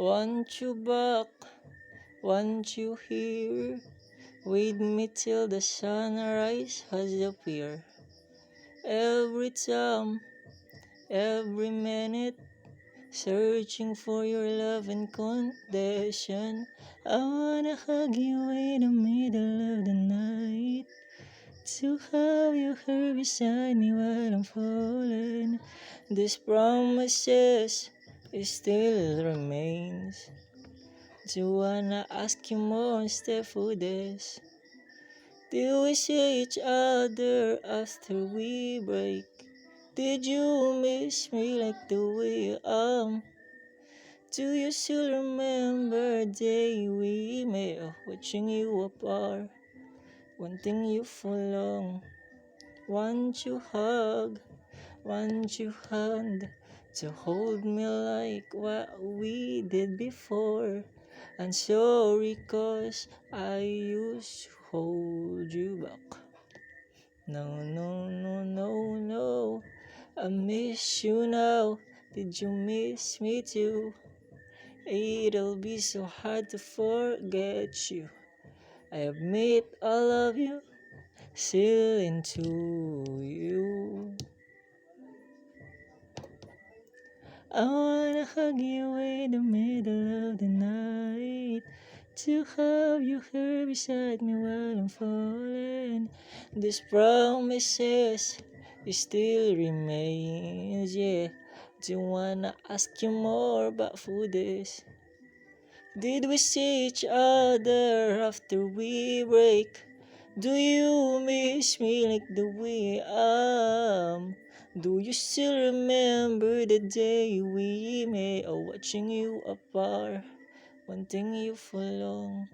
Want you back, want you here, with me till the sunrise has appeared. Every time, every minute, searching for your love and condition. I wanna hug you in the middle of the night, to have you here beside me while I'm falling. These promises still remains. Do wanna ask you more instead for this? Do we see each other after we break? Did you miss me like the way I am? Do you still remember the day we met? Watching you apart, wanting you for long. Want you hug, want you hand, to hold me like what we did before. I'm sorry cause I used to hold you back. No, no, no, no, no. I miss you now. Did you miss me too? It'll be so hard to forget you. I admit I love you, still into you. I wanna hug you in the middle of the night, to have you here beside me while I'm falling. These promises still remains, yeah. Do wanna ask you more, but for this, did we see each other after we break? Do you miss me like the way I am? Do you still remember the day we met? Oh, watching you apart, wanting you for long.